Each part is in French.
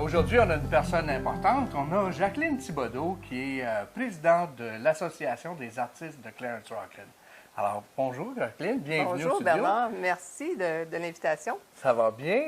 Aujourd'hui, on a une personne importante. On a Jacqueline Thibodeau, qui est présidente de l'Association des artistes de Clarence Rocklin. Alors, bonjour Jacqueline, bienvenue au studio. Bonjour Bernard, merci de l'invitation. Ça va bien,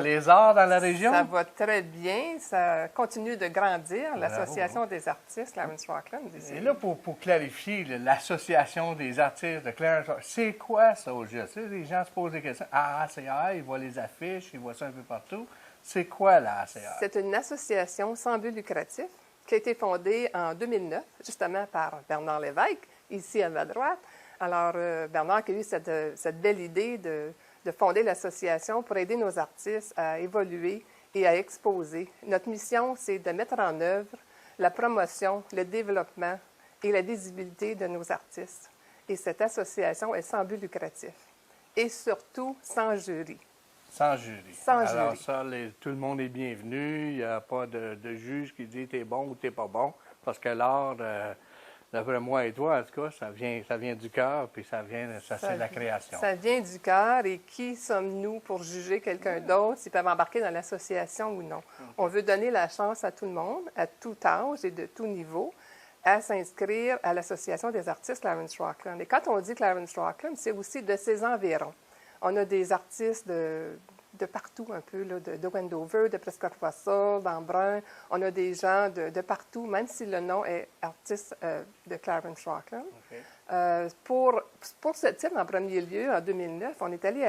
les arts dans la région? Ça va très bien, ça continue de grandir, l'Association des artistes Clarence Rocklin. Et là, pour clarifier, l'Association des artistes de Clarence Rocklin, c'est quoi ça au juste? Les gens se posent des questions. AACR, ils voient les affiches, ils voient ça un peu partout. C'est quoi la AACR? C'est une association sans but lucratif qui a été fondée en 2009, justement par Bernard Lévesque, ici à ma droite. Alors, Bernard qui a eu cette belle idée de fonder l'association pour aider nos artistes à évoluer et à exposer. Notre mission, c'est de mettre en œuvre la promotion, le développement et la visibilité de nos artistes. Et cette association est sans but lucratif. Et surtout, sans jury. Sans jury. Sans Alors jury. ça, tout le monde est bienvenu. Il n'y a pas de juge qui dit t'es bon ou t'es pas bon. Parce que l'art, d'après moi et toi, en tout cas, ça vient du cœur, puis c'est de la création. Ça vient du cœur. Et qui sommes-nous pour juger quelqu'un d'autre s'ils peuvent embarquer dans l'association ou non? On veut donner la chance à tout le monde, à tout âge et de tout niveau, à s'inscrire à l'Association des artistes Clarence Rocklin. Et quand on dit Clarence Rocklin, c'est aussi de ses environs. On a des artistes de partout un peu, là, de Wendover, de Prescott-Russell, d'Embrun. On a des gens de partout, même si le nom est artiste de Clarence Rocklin. Okay. Pour ce titre, en premier lieu, en 2009, on est allé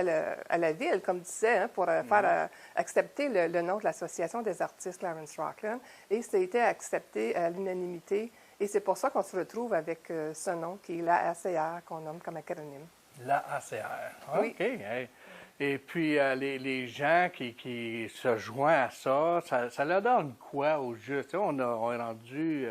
à la ville, comme disait, hein, pour faire accepter le nom de l'Association des artistes Clarence Rocklin. Et ça a été accepté à l'unanimité. Et c'est pour ça qu'on se retrouve avec ce nom qui est la ACR, qu'on nomme comme acronyme. La ACR. Oui. OK. Hey. Et puis, les gens qui se joignent à ça leur donne quoi au juste? On est rendu,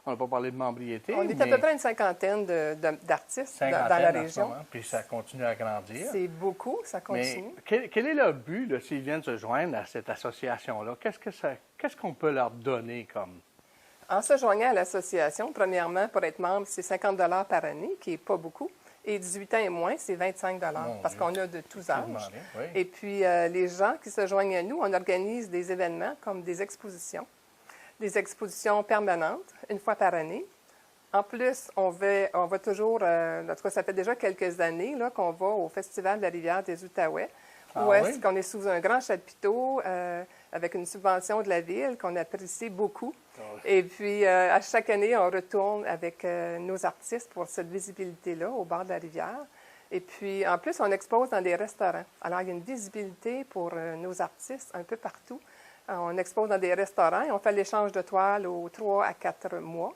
on n'a pas parlé de membriété. On est à peu près une cinquantaine d'artistes dans la région. Puis ça continue à grandir. C'est beaucoup, ça continue. Mais quel est leur but là, s'ils viennent se joindre à cette association-là? Qu'est-ce qu'on peut leur donner comme? En se joignant à l'association, premièrement, pour être membre, c'est 50 $ par année, qui n'est pas beaucoup. Et 18 ans et moins, c'est 25 $ parce qu'on a de tous âges. Oui. Et puis, les gens qui se joignent à nous, on organise des événements comme des expositions permanentes, une fois par année. En plus, on va toujours, en tout cas, ça fait déjà quelques années là, qu'on va au Festival de la Rivière des Outaouais, où est-ce qu'on est sous un grand chapiteau avec une subvention de la ville qu'on apprécie beaucoup. Et puis, à chaque année, on retourne avec nos artistes pour cette visibilité-là au bord de la rivière. Et puis, en plus, on expose dans des restaurants. Alors, il y a une visibilité pour nos artistes un peu partout. On expose dans des restaurants et on fait l'échange de toiles aux 3 à 4 mois.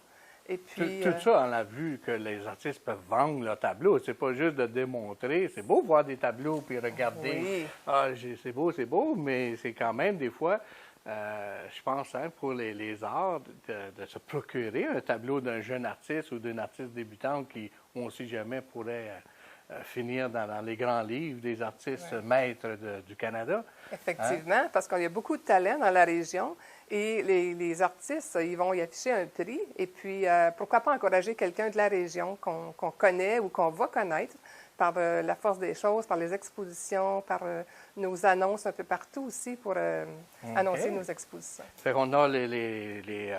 Et puis, tout ça, on a vu que les artistes peuvent vendre leurs tableaux. C'est pas juste de démontrer. C'est beau voir des tableaux puis regarder. Oui. Ah, c'est beau, mais c'est quand même des fois, je pense, hein, pour les arts, de se procurer un tableau d'un jeune artiste ou d'une artiste débutante qui, on ne sait jamais, pourrait finir dans les grands livres des artistes maîtres du Canada. Effectivement, parce qu'il y a beaucoup de talent dans la région. Et les artistes, ils vont y afficher un prix. Et puis, pourquoi pas encourager quelqu'un de la région qu'on connaît ou qu'on va connaître par la force des choses, par les expositions, par nos annonces un peu partout aussi pour annoncer nos expositions. Fait qu'on a les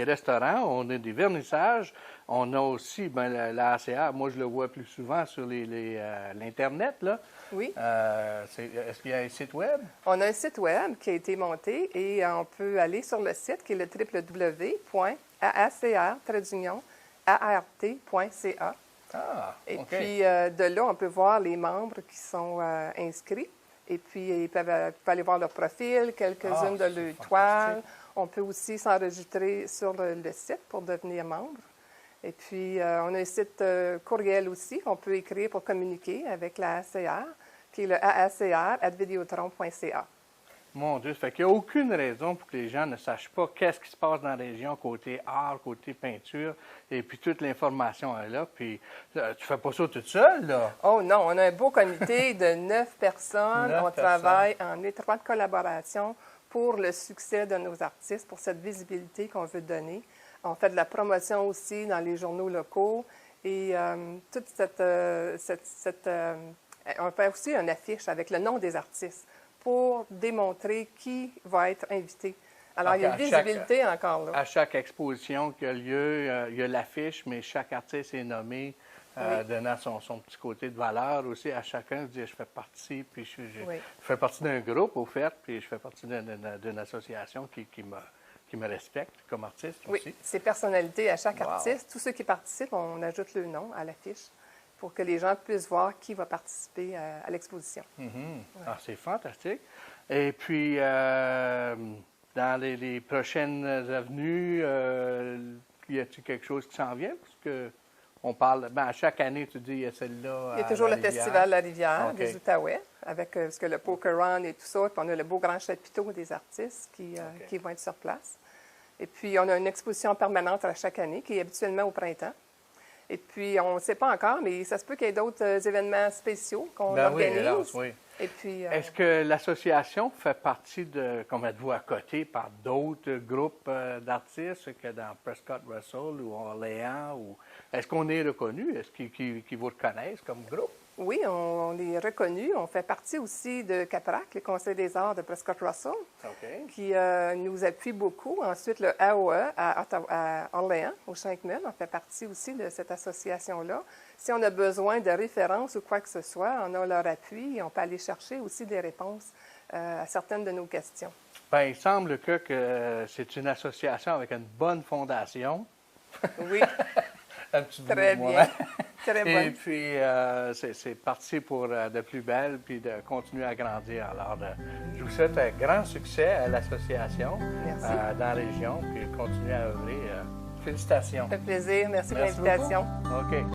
restaurants, on a des vernissages, on a aussi la ACR. Moi, je le vois plus souvent sur l'Internet, là. Oui. Est-ce qu'il y a un site web? On a un site web qui a été monté et on peut aller sur le site qui est le www.aacr-art.ca. Ah, et OK. puis, de là, on peut voir les membres qui sont inscrits. Et puis, ils peuvent aller voir leur profil, quelques-unes de leurs toiles. On peut aussi s'enregistrer sur le site pour devenir membre. Et puis, on a un site courriel aussi qu'on peut écrire pour communiquer avec la ACR, qui est le aacr@videotron.ca. Mon Dieu, ça fait qu'il n'y a aucune raison pour que les gens ne sachent pas qu'est-ce qui se passe dans la région côté art, côté peinture, et puis toute l'information est là. Puis, tu fais pas ça toute seule, là? Oh non, on a un beau comité de 9 personnes. On travaille en étroite collaboration pour le succès de nos artistes, pour cette visibilité qu'on veut donner. On fait de la promotion aussi dans les journaux locaux et toute on fait aussi une affiche avec le nom des artistes pour démontrer qui va être invité. Alors, il y a une Donc, à visibilité encore là. À chaque exposition qui a lieu, il y a l'affiche, mais chaque artiste est nommé, donnant son petit côté de valeur aussi à chacun. Je fais partie, puis je fais partie d'un groupe, au fait, puis je fais partie d'une association qui me respecte comme artiste aussi. Oui, c'est personnalité à chaque artiste. Tous ceux qui participent, on ajoute le nom à l'affiche pour que les gens puissent voir qui va participer à l'exposition. Ah, c'est fantastique. Et puis, dans les prochaines avenues, y a-t-il quelque chose qui s'en vient? Parce que on parle, à chaque année, tu dis, il y a celle-là. Il y a toujours le Festival La Rivière des OK. Outaouais, avec parce que le Poker Run et tout ça. Puis on a le beau grand chapiteau des artistes qui vont être sur place. Et puis, on a une exposition permanente à chaque année qui est habituellement au printemps. Et puis, on ne sait pas encore, mais ça se peut qu'il y ait d'autres événements spéciaux qu'on organise. Oui, hélas, oui. Et puis, est-ce que l'association fait partie de, comme êtes-vous à côté, par d'autres groupes d'artistes que dans Prescott Russell ou Orléans? Ou est-ce qu'on est reconnu? Est-ce qu'ils vous reconnaissent comme groupe? Oui, on est reconnu. On fait partie aussi de CAPRAC, le Conseil des arts de Prescott Russell, qui nous appuie beaucoup. Ensuite, le AOE à Orléans, au 5000, on fait partie aussi de cette association-là. Si on a besoin de références ou quoi que ce soit, on a leur appui et on peut aller chercher aussi des réponses à certaines de nos questions. Bien, il semble que c'est une association avec une bonne fondation. Oui. Un petit bout Très de bien. moi. Très Et bonne. puis, c'est parti pour de plus belle, puis de continuer à grandir. Alors, je vous souhaite un grand succès à l'association dans la région, puis continuer à œuvrer. Félicitations. Ça fait plaisir. Merci pour Merci l'invitation. beaucoup. OK.